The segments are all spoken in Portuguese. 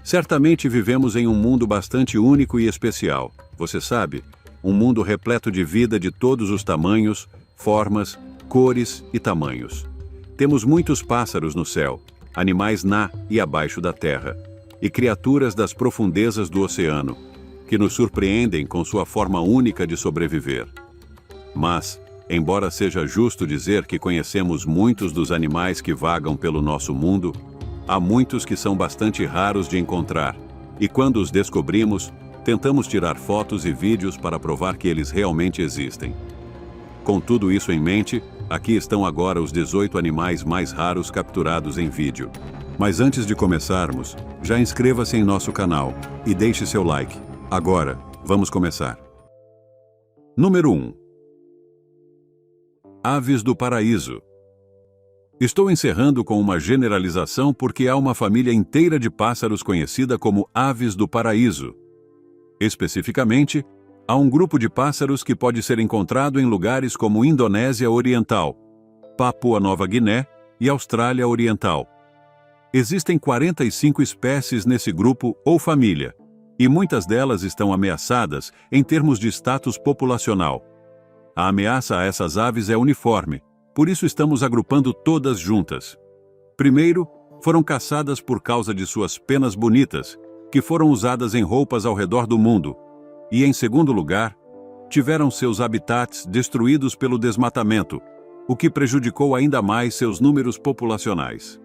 Certamente vivemos em um mundo bastante único e especial. Você sabe, um mundo repleto de vida de todos os tamanhos, formas, cores e tamanhos. Temos muitos pássaros no céu, animais na e abaixo da terra, e criaturas das profundezas do oceano, que nos surpreendem com sua forma única de sobreviver. Mas, embora seja justo dizer que conhecemos muitos dos animais que vagam pelo nosso mundo, há muitos que são bastante raros de encontrar, e quando os descobrimos, tentamos tirar fotos e vídeos para provar que eles realmente existem. Com tudo isso em mente, aqui estão agora os 18 animais mais raros capturados em vídeo. Mas antes de começarmos, já inscreva-se em nosso canal e deixe seu like. Agora, vamos começar. Número 1. Aves do paraíso. Estou encerrando com uma generalização porque há uma família inteira de pássaros conhecida como aves do paraíso. Especificamente, há um grupo de pássaros que pode ser encontrado em lugares como Indonésia Oriental, Papua Nova Guiné e Austrália Oriental. Existem 45 espécies nesse grupo ou família, e muitas delas estão ameaçadas em termos de status populacional. A ameaça a essas aves é uniforme, por isso estamos agrupando todas juntas. Primeiro, foram caçadas por causa de suas penas bonitas, que foram usadas em roupas ao redor do mundo. E em segundo lugar, tiveram seus habitats destruídos pelo desmatamento, o que prejudicou ainda mais seus números populacionais.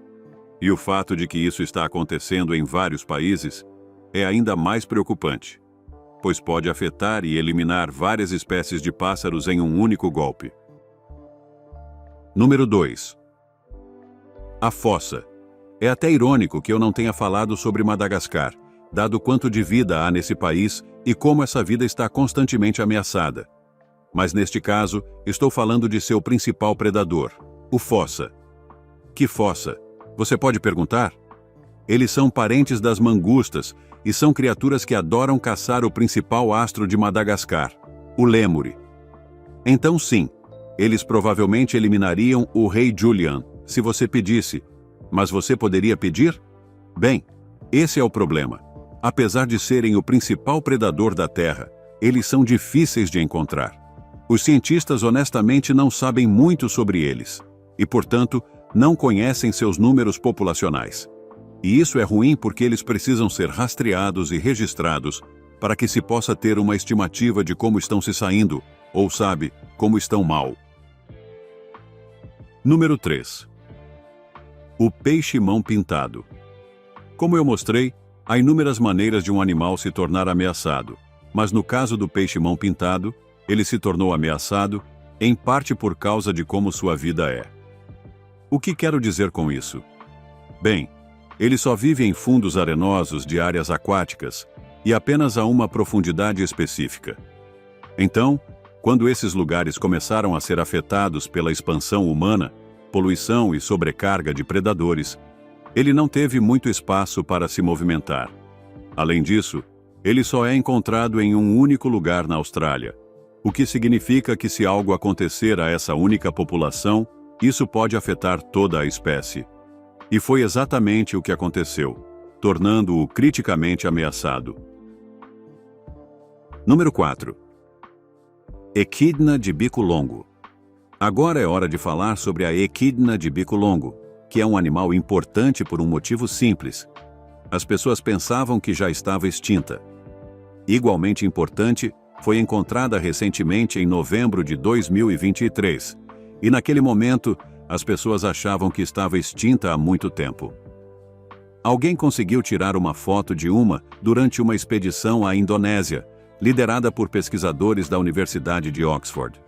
E o fato de que isso está acontecendo em vários países é ainda mais preocupante, pois pode afetar e eliminar várias espécies de pássaros em um único golpe. Número 2. A fossa. É até irônico que eu não tenha falado sobre Madagascar, dado quanto de vida há nesse país e como essa vida está constantemente ameaçada. Mas neste caso, estou falando de seu principal predador, o fossa. Que fossa? Você pode perguntar? Eles são parentes das mangustas e são criaturas que adoram caçar o principal astro de Madagascar, o lêmure. Então sim, eles provavelmente eliminariam o rei Julian, se você pedisse. Mas você poderia pedir? Bem, esse é o problema. Apesar de serem o principal predador da Terra, eles são difíceis de encontrar. Os cientistas honestamente não sabem muito sobre eles, e portanto, não conhecem seus números populacionais. E isso é ruim porque eles precisam ser rastreados e registrados para que se possa ter uma estimativa de como estão se saindo, ou sabe, como estão mal. Número 3. O peixe-mão pintado. Como eu mostrei, há inúmeras maneiras de um animal se tornar ameaçado, mas no caso do peixe-mão pintado, ele se tornou ameaçado, em parte por causa de como sua vida é. O que quero dizer com isso? Bem, ele só vive em fundos arenosos de áreas aquáticas e apenas a uma profundidade específica. Então, quando esses lugares começaram a ser afetados pela expansão humana, poluição e sobrecarga de predadores, ele não teve muito espaço para se movimentar. Além disso, ele só é encontrado em um único lugar na Austrália, o que significa que se algo acontecer a essa única população, isso pode afetar toda a espécie. E foi exatamente o que aconteceu, tornando-o criticamente ameaçado. Número 4. Equidna de bico longo. Agora é hora de falar sobre a equidna de bico longo, que é um animal importante por um motivo simples. As pessoas pensavam que já estava extinta. Igualmente importante, foi encontrada recentemente em novembro de 2023, e naquele momento, as pessoas achavam que estava extinta há muito tempo. Alguém conseguiu tirar uma foto de uma durante uma expedição à Indonésia, liderada por pesquisadores da Universidade de Oxford.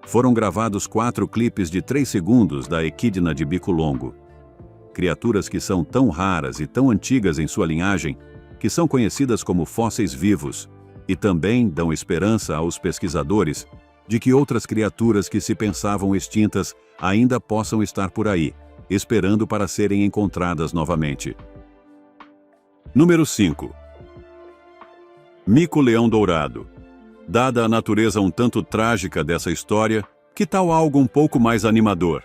Foram gravados 4 clipes de 3 segundos da equidna de bico longo. Criaturas que são tão raras e tão antigas em sua linhagem, que são conhecidas como fósseis vivos, e também dão esperança aos pesquisadores de que outras criaturas que se pensavam extintas ainda possam estar por aí, esperando para serem encontradas novamente. Número 5. Mico-leão dourado. Dada a natureza um tanto trágica dessa história, que tal algo um pouco mais animador?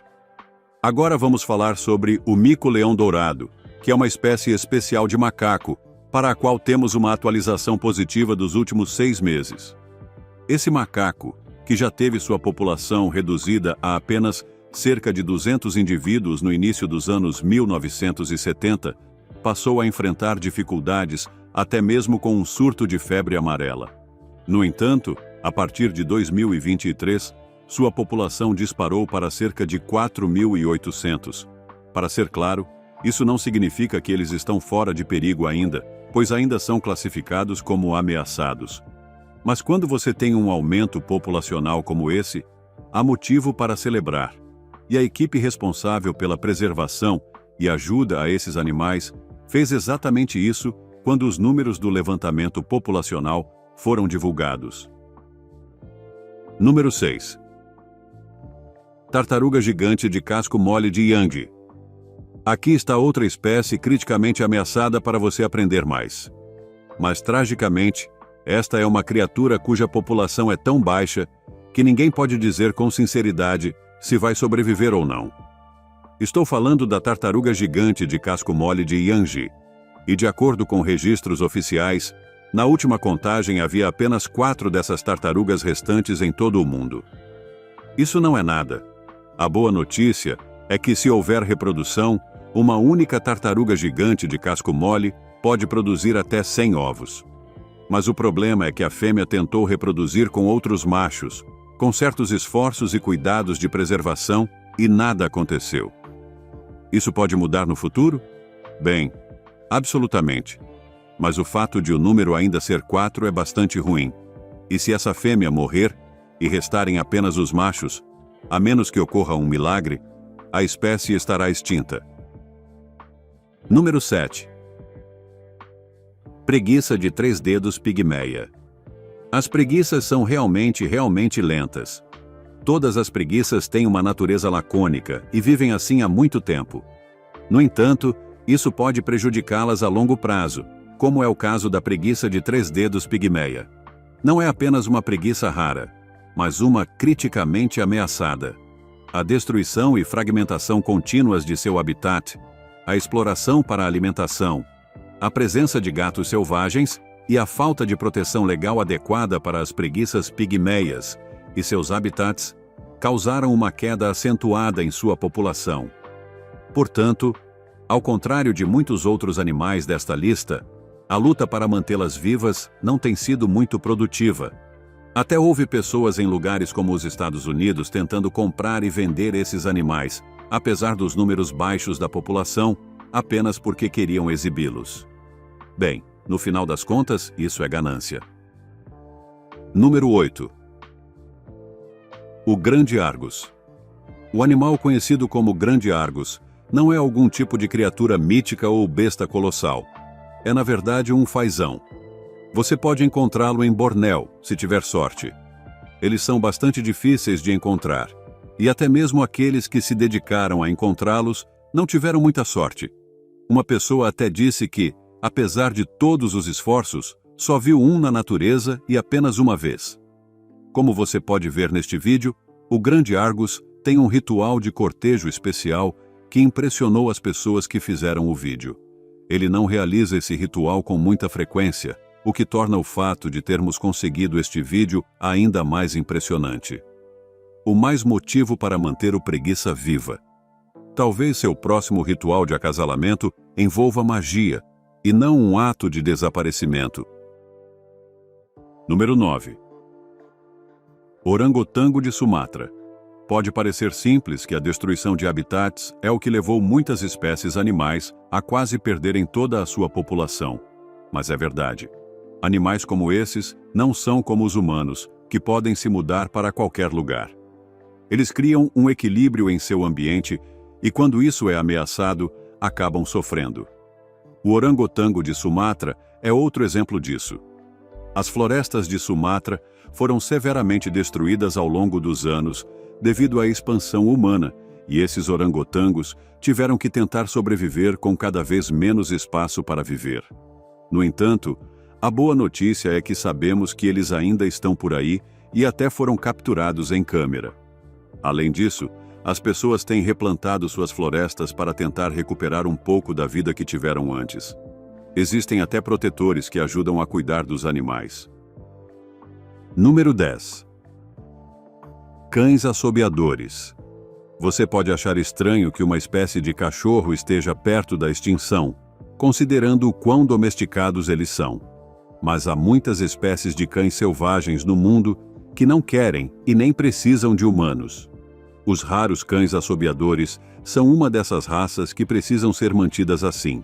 Agora vamos falar sobre o mico-leão dourado, que é uma espécie especial de macaco, para a qual temos uma atualização positiva dos últimos 6 meses. Esse macaco, que já teve sua população reduzida a apenas cerca de 200 indivíduos no início dos anos 1970, passou a enfrentar dificuldades até mesmo com um surto de febre amarela. No entanto, a partir de 2023, sua população disparou para cerca de 4.800. Para ser claro, isso não significa que eles estão fora de perigo ainda, pois ainda são classificados como ameaçados. Mas quando você tem um aumento populacional como esse, há motivo para celebrar. E a equipe responsável pela preservação e ajuda a esses animais fez exatamente isso quando os números do levantamento populacional foram divulgados. Número 6. Tartaruga gigante de casco mole de Yangtze. Aqui está outra espécie criticamente ameaçada para você aprender mais. Mas, tragicamente, esta é uma criatura cuja população é tão baixa que ninguém pode dizer com sinceridade se vai sobreviver ou não. Estou falando da tartaruga gigante de casco mole de Yangtze, e de acordo com registros oficiais, na última contagem havia apenas 4 dessas tartarugas restantes em todo o mundo. Isso não é nada. A boa notícia é que, se houver reprodução, uma única tartaruga gigante de casco mole pode produzir até 100 ovos. Mas o problema é que a fêmea tentou reproduzir com outros machos, com certos esforços e cuidados de preservação, e nada aconteceu. Isso pode mudar no futuro? Bem, absolutamente. Mas o fato de o número ainda ser 4 é bastante ruim. E se essa fêmea morrer e restarem apenas os machos, a menos que ocorra um milagre, a espécie estará extinta. Número 7. Preguiça de 3 dedos pigmeia. As preguiças são realmente lentas. Todas as preguiças têm uma natureza lacônica e vivem assim há muito tempo. No entanto, isso pode prejudicá-las a longo prazo, como é o caso da preguiça de 3 dedos pigmeia. Não é apenas uma preguiça rara, mas uma criticamente ameaçada. A destruição e fragmentação contínuas de seu habitat, a exploração para a alimentação, a presença de gatos selvagens e a falta de proteção legal adequada para as preguiças pigmeias e seus habitats causaram uma queda acentuada em sua população. Portanto, ao contrário de muitos outros animais desta lista, a luta para mantê-las vivas não tem sido muito produtiva. Até houve pessoas em lugares como os Estados Unidos tentando comprar e vender esses animais, apesar dos números baixos da população, apenas porque queriam exibi-los. Bem, no final das contas, isso é ganância. Número 8. O Grande Argus. O animal conhecido como Grande Argus não é algum tipo de criatura mítica ou besta colossal. É, na verdade, um fazão. Você pode encontrá-lo em Bornéu, se tiver sorte. Eles são bastante difíceis de encontrar, e até mesmo aqueles que se dedicaram a encontrá-los não tiveram muita sorte. Uma pessoa até disse que, apesar de todos os esforços, só viu um na natureza e apenas uma vez. Como você pode ver neste vídeo, o Grande Argus tem um ritual de cortejo especial que impressionou as pessoas que fizeram o vídeo. Ele não realiza esse ritual com muita frequência, o que torna o fato de termos conseguido este vídeo ainda mais impressionante. O mais motivo para manter o preguiça viva. Talvez seu próximo ritual de acasalamento envolva magia, e não um ato de desaparecimento. Número 9. Orangotango de Sumatra. Pode parecer simples que a destruição de habitats é o que levou muitas espécies animais a quase perderem toda a sua população. Mas é verdade. Animais como esses não são como os humanos, que podem se mudar para qualquer lugar. Eles criam um equilíbrio em seu ambiente e, quando isso é ameaçado, acabam sofrendo. O orangotango de Sumatra é outro exemplo disso. As florestas de Sumatra foram severamente destruídas ao longo dos anos devido à expansão humana, e esses orangotangos tiveram que tentar sobreviver com cada vez menos espaço para viver. No entanto, a boa notícia é que sabemos que eles ainda estão por aí e até foram capturados em câmera. Além disso, As pessoas têm replantado suas florestas para tentar recuperar um pouco da vida que tiveram antes. Existem até protetores que ajudam a cuidar dos animais. Número 10. Cães assobiadores. Você pode achar estranho que uma espécie de cachorro esteja perto da extinção, considerando o quão domesticados eles são. Mas há muitas espécies de cães selvagens no mundo que não querem e nem precisam de humanos. Os raros cães assobiadores são uma dessas raças que precisam ser mantidas assim.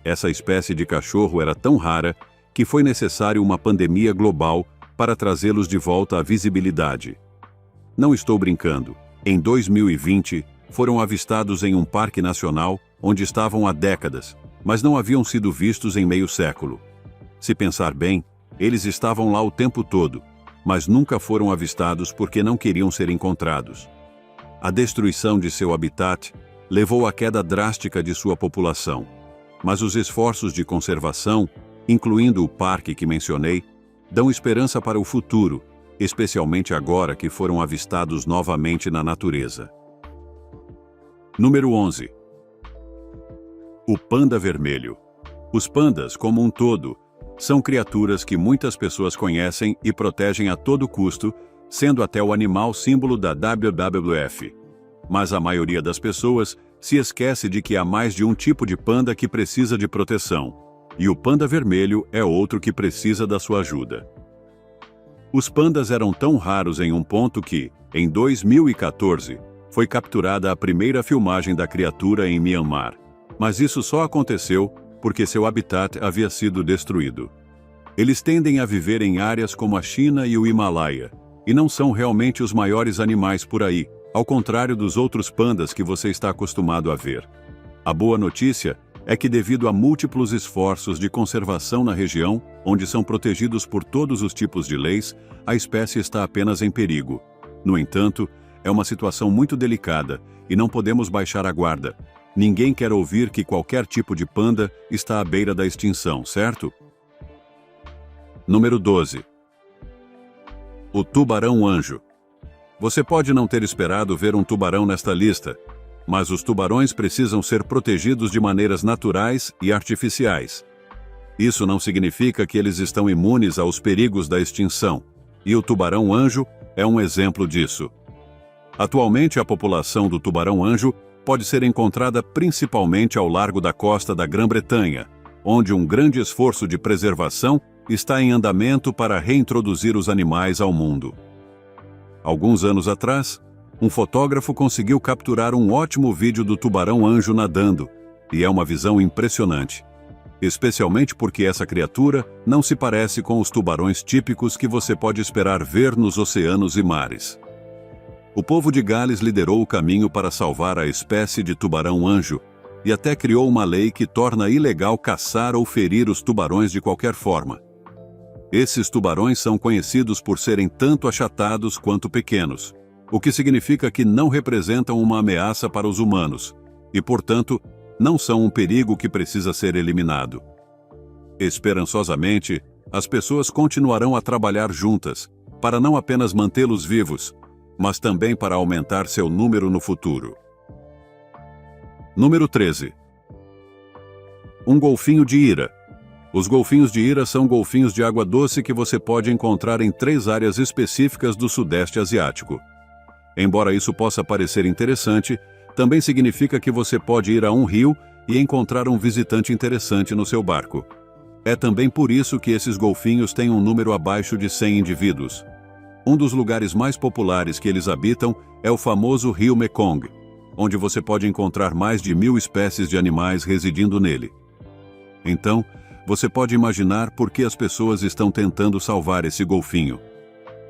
Essa espécie de cachorro era tão rara que foi necessário uma pandemia global para trazê-los de volta à visibilidade. Não estou brincando. Em 2020, foram avistados em um parque nacional onde estavam há décadas, mas não haviam sido vistos em meio século. Se pensar bem, eles estavam lá o tempo todo, mas nunca foram avistados porque não queriam ser encontrados. A destruição de seu habitat levou à queda drástica de sua população, mas os esforços de conservação, incluindo o parque que mencionei, dão esperança para o futuro, especialmente agora que foram avistados novamente na natureza. Número 11. O panda vermelho. Os pandas, como um todo, são criaturas que muitas pessoas conhecem e protegem a todo custo, sendo até o animal símbolo da WWF. Mas a maioria das pessoas se esquece de que há mais de um tipo de panda que precisa de proteção, e o panda vermelho é outro que precisa da sua ajuda. Os pandas eram tão raros em um ponto que, em 2014, foi capturada a primeira filmagem da criatura em Myanmar, mas isso só aconteceu porque seu habitat havia sido destruído. Eles tendem a viver em áreas como a China e o Himalaia, e não são realmente os maiores animais por aí, ao contrário dos outros pandas que você está acostumado a ver. A boa notícia é que, devido a múltiplos esforços de conservação na região, onde são protegidos por todos os tipos de leis, a espécie está apenas em perigo. No entanto, é uma situação muito delicada e não podemos baixar a guarda. Ninguém quer ouvir que qualquer tipo de panda está à beira da extinção, certo? Número 12. O tubarão-anjo. Você pode não ter esperado ver um tubarão nesta lista, mas os tubarões precisam ser protegidos de maneiras naturais e artificiais. Isso não significa que eles estão imunes aos perigos da extinção, e o tubarão-anjo é um exemplo disso. Atualmente, a população do tubarão-anjo pode ser encontrada principalmente ao largo da costa da Grã-Bretanha, onde um grande esforço de preservação está em andamento para reintroduzir os animais ao mundo. Alguns anos atrás, um fotógrafo conseguiu capturar um ótimo vídeo do tubarão-anjo nadando, e é uma visão impressionante. Especialmente porque essa criatura não se parece com os tubarões típicos que você pode esperar ver nos oceanos e mares. O povo de Gales liderou o caminho para salvar a espécie de tubarão-anjo e até criou uma lei que torna ilegal caçar ou ferir os tubarões de qualquer forma. Esses tubarões são conhecidos por serem tanto achatados quanto pequenos, o que significa que não representam uma ameaça para os humanos e, portanto, não são um perigo que precisa ser eliminado. Esperançosamente, as pessoas continuarão a trabalhar juntas para não apenas mantê-los vivos, mas também para aumentar seu número no futuro. Número 13. Um golfinho de Ira. Os golfinhos de Ira são golfinhos de água doce que você pode encontrar em 3 áreas específicas do Sudeste Asiático. Embora isso possa parecer interessante, também significa que você pode ir a um rio e encontrar um visitante interessante no seu barco. É também por isso que esses golfinhos têm um número abaixo de 100 indivíduos. Um dos lugares mais populares que eles habitam é o famoso rio Mekong, onde você pode encontrar mais de 1000 espécies de animais residindo nele. Então, você pode imaginar por que as pessoas estão tentando salvar esse golfinho,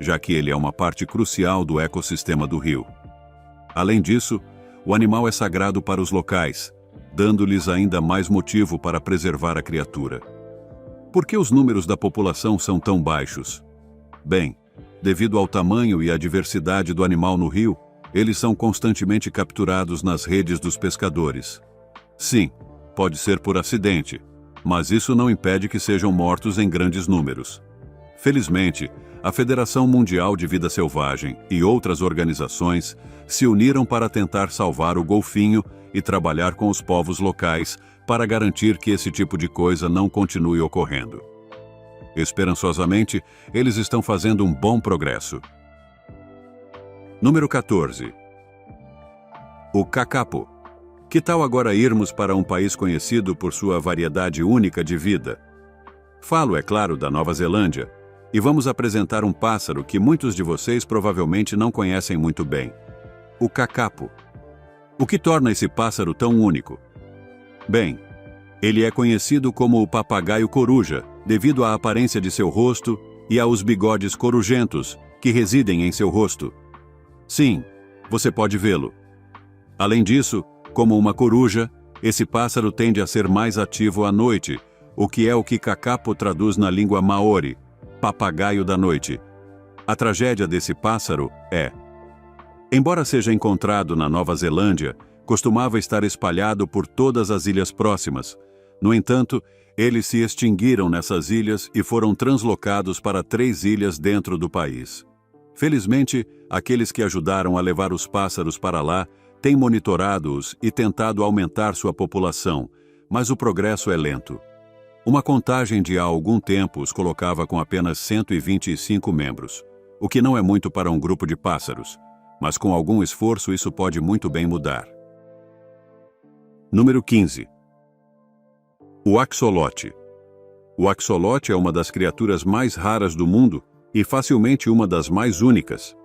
já que ele é uma parte crucial do ecossistema do rio. Além disso, o animal é sagrado para os locais, dando-lhes ainda mais motivo para preservar a criatura. Por que os números da população são tão baixos? Bem, devido ao tamanho e à diversidade do animal no rio, eles são constantemente capturados nas redes dos pescadores. Sim, pode ser por acidente, mas isso não impede que sejam mortos em grandes números. Felizmente, a Federação Mundial de Vida Selvagem e outras organizações se uniram para tentar salvar o golfinho e trabalhar com os povos locais para garantir que esse tipo de coisa não continue ocorrendo. Esperançosamente, eles estão fazendo um bom progresso. Número 14. O kakapo. Que tal agora irmos para um país conhecido por sua variedade única de vida? Falo, é claro, da Nova Zelândia, e vamos apresentar um pássaro que muitos de vocês provavelmente não conhecem muito bem. O kakapo. O que torna esse pássaro tão único? Bem, ele é conhecido como o papagaio coruja, devido à aparência de seu rosto e aos bigodes corujentos que residem em seu rosto. Sim, você pode vê-lo. Além disso, como uma coruja, esse pássaro tende a ser mais ativo à noite, o que kakapo traduz na língua maori, papagaio da noite. A tragédia desse pássaro é: embora seja encontrado na Nova Zelândia, costumava estar espalhado por todas as ilhas próximas. No entanto, eles se extinguiram nessas ilhas e foram translocados para 3 ilhas dentro do país. Felizmente, aqueles que ajudaram a levar os pássaros para lá têm monitorado-os e tentado aumentar sua população, mas o progresso é lento. Uma contagem de há algum tempo os colocava com apenas 125 membros, o que não é muito para um grupo de pássaros, mas com algum esforço isso pode muito bem mudar. Número 15. O axolote. O axolote é uma das criaturas mais raras do mundo e facilmente uma das mais únicas.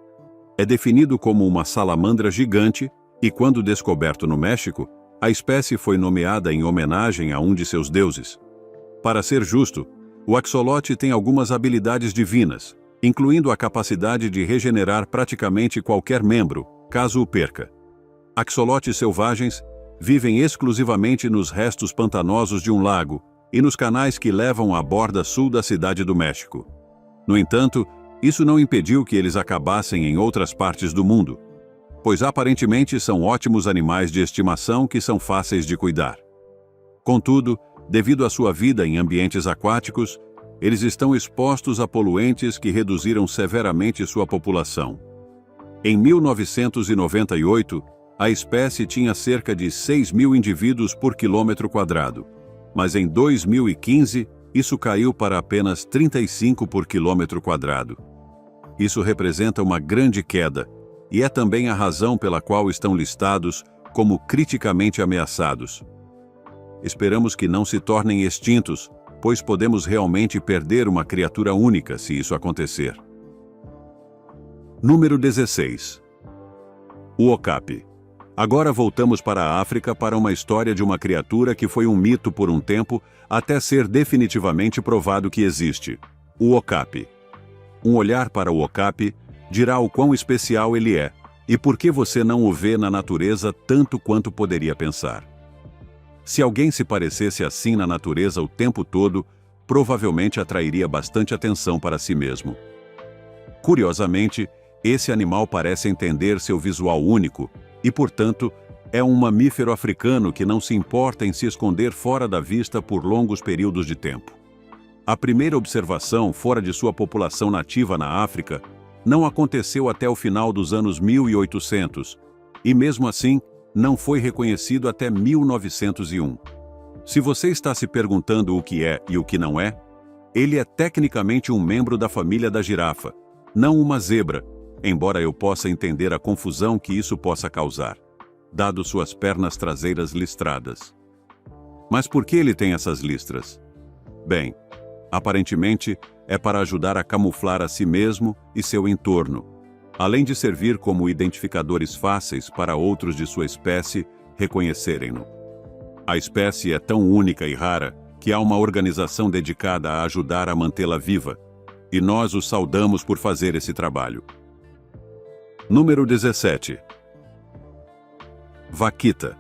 É definido como uma salamandra gigante e, quando descoberto no México, a espécie foi nomeada em homenagem a um de seus deuses. Para ser justo, o axolote tem algumas habilidades divinas, incluindo a capacidade de regenerar praticamente qualquer membro, caso o perca. Axolotes selvagens vivem exclusivamente nos restos pantanosos de um lago e nos canais que levam à borda sul da cidade do México. No entanto, isso não impediu que eles acabassem em outras partes do mundo, pois aparentemente são ótimos animais de estimação que são fáceis de cuidar. Contudo, devido à sua vida em ambientes aquáticos, eles estão expostos a poluentes que reduziram severamente sua população. Em 1998, a espécie tinha cerca de 6.000 indivíduos por quilômetro quadrado, mas em 2015 isso caiu para apenas 35 por quilômetro quadrado. Isso representa uma grande queda e é também a razão pela qual estão listados como criticamente ameaçados. Esperamos que não se tornem extintos, pois podemos realmente perder uma criatura única se isso acontecer. Número 16. O okapi. Agora voltamos para a África para uma história de uma criatura que foi um mito por um tempo até ser definitivamente provado que existe. O okapi. Um olhar para o okapi dirá o quão especial ele é e por que você não o vê na natureza tanto quanto poderia pensar. Se alguém se parecesse assim na natureza o tempo todo, provavelmente atrairia bastante atenção para si mesmo. Curiosamente, esse animal parece entender seu visual único e, portanto, é um mamífero africano que não se importa em se esconder fora da vista por longos períodos de tempo. A primeira observação fora de sua população nativa na África não aconteceu até o final dos anos 1800, e mesmo assim, não foi reconhecido até 1901. Se você está se perguntando o que é e o que não é, ele é tecnicamente um membro da família da girafa, não uma zebra, embora eu possa entender a confusão que isso possa causar, dado suas pernas traseiras listradas. Mas por que ele tem essas listras? Bem, aparentemente é para ajudar a camuflar a si mesmo e seu entorno, além de servir como identificadores fáceis para outros de sua espécie reconhecerem-no. A espécie é tão única e rara que há uma organização dedicada a ajudar a mantê-la viva, e nós os saudamos por fazer esse trabalho. Número 17. Vaquita.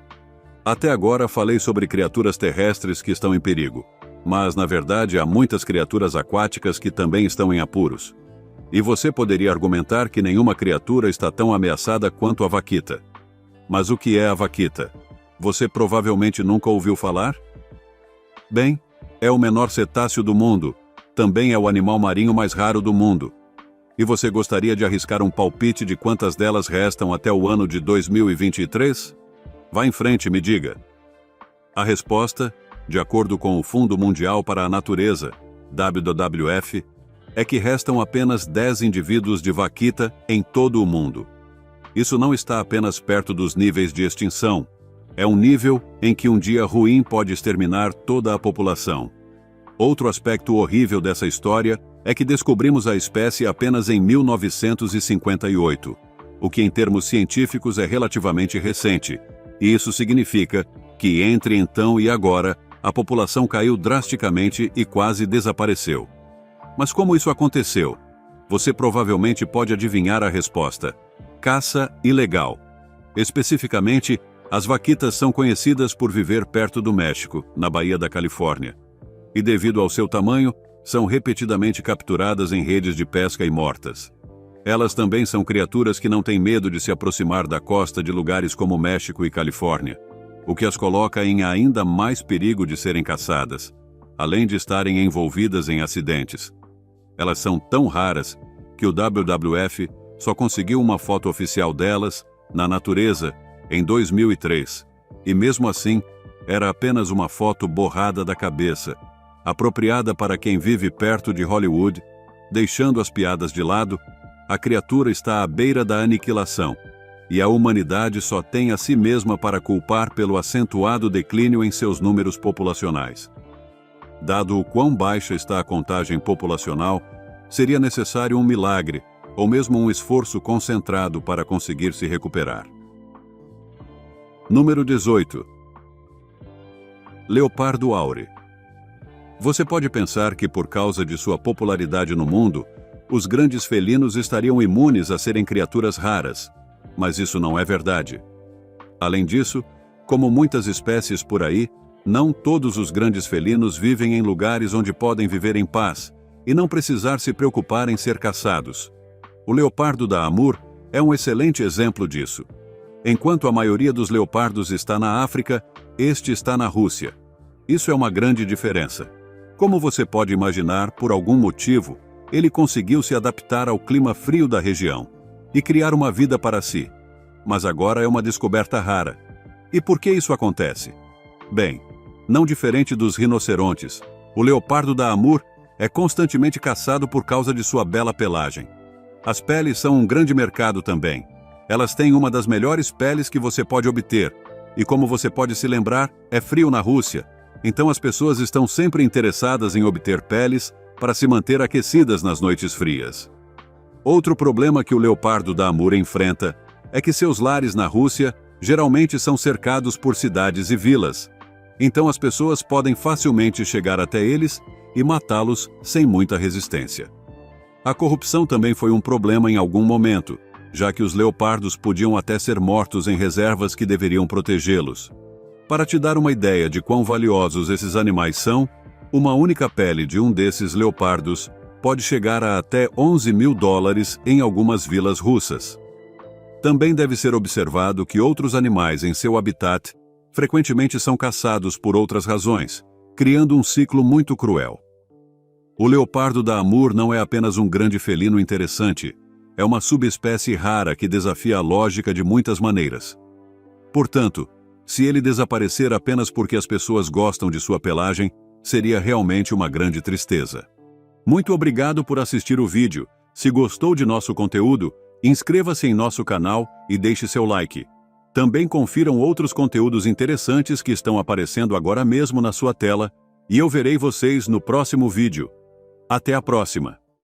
Até agora falei sobre criaturas terrestres que estão em perigo, mas na verdade há muitas criaturas aquáticas que também estão em apuros. E você poderia argumentar que nenhuma criatura está tão ameaçada quanto a vaquita. Mas o que é a vaquita? Você provavelmente nunca ouviu falar? Bem, é o menor cetáceo do mundo. Também é o animal marinho mais raro do mundo. E você gostaria de arriscar um palpite de quantas delas restam até o ano de 2023? Vá em frente e me diga. A resposta, de acordo com o Fundo Mundial para a Natureza, WWF, é que restam apenas 10 indivíduos de vaquita em todo o mundo. Isso não está apenas perto dos níveis de extinção, é um nível em que um dia ruim pode exterminar toda a população. Outro aspecto horrível dessa história é que descobrimos a espécie apenas em 1958, o que em termos científicos é relativamente recente, e isso significa que entre então e agora, a população caiu drasticamente e quase desapareceu. Mas como isso aconteceu? Você provavelmente pode adivinhar a resposta. Caça ilegal. Especificamente, as vaquitas são conhecidas por viver perto do México, na Baía da Califórnia. E devido ao seu tamanho, são repetidamente capturadas em redes de pesca e mortas. Elas também são criaturas que não têm medo de se aproximar da costa de lugares como México e Califórnia, o que as coloca em ainda mais perigo de serem caçadas, além de estarem envolvidas em acidentes. Elas são tão raras que o WWF só conseguiu uma foto oficial delas, na natureza, em 2003, e mesmo assim, era apenas uma foto borrada da cabeça, apropriada para quem vive perto de Hollywood. Deixando as piadas de lado, a criatura está à beira da aniquilação, e a humanidade só tem a si mesma para culpar pelo acentuado declínio em seus números populacionais. Dado o quão baixa está a contagem populacional, seria necessário um milagre, ou mesmo um esforço concentrado para conseguir se recuperar. Número 18. Leopardo Aure. Você pode pensar que por causa de sua popularidade no mundo, os grandes felinos estariam imunes a serem criaturas raras, mas isso não é verdade. Além disso, como muitas espécies por aí, não todos os grandes felinos vivem em lugares onde podem viver em paz e não precisar se preocupar em ser caçados. O leopardo da Amur é um excelente exemplo disso. Enquanto a maioria dos leopardos está na África, este está na Rússia. Isso é uma grande diferença. Como você pode imaginar, por algum motivo, ele conseguiu se adaptar ao clima frio da região e criar uma vida para si. Mas agora é uma descoberta rara. E por que isso acontece? Bem, não diferente dos rinocerontes, o leopardo da Amur é constantemente caçado por causa de sua bela pelagem. As peles são um grande mercado também. Elas têm uma das melhores peles que você pode obter, e como você pode se lembrar, é frio na Rússia, então as pessoas estão sempre interessadas em obter peles para se manter aquecidas nas noites frias. Outro problema que o leopardo da Amur enfrenta é que seus lares na Rússia geralmente são cercados por cidades e vilas, então as pessoas podem facilmente chegar até eles e matá-los sem muita resistência. A corrupção também foi um problema em algum momento, já que os leopardos podiam até ser mortos em reservas que deveriam protegê-los. Para te dar uma ideia de quão valiosos esses animais são, uma única pele de um desses leopardos pode chegar a até $11.000 em algumas vilas russas. Também deve ser observado que outros animais em seu habitat frequentemente são caçados por outras razões, criando um ciclo muito cruel. O leopardo da Amur não é apenas um grande felino interessante, é uma subespécie rara que desafia a lógica de muitas maneiras. Portanto, se ele desaparecer apenas porque as pessoas gostam de sua pelagem, seria realmente uma grande tristeza. Muito obrigado por assistir o vídeo. Se gostou de nosso conteúdo, inscreva-se em nosso canal e deixe seu like. Também confiram outros conteúdos interessantes que estão aparecendo agora mesmo na sua tela, e eu verei vocês no próximo vídeo. Até a próxima!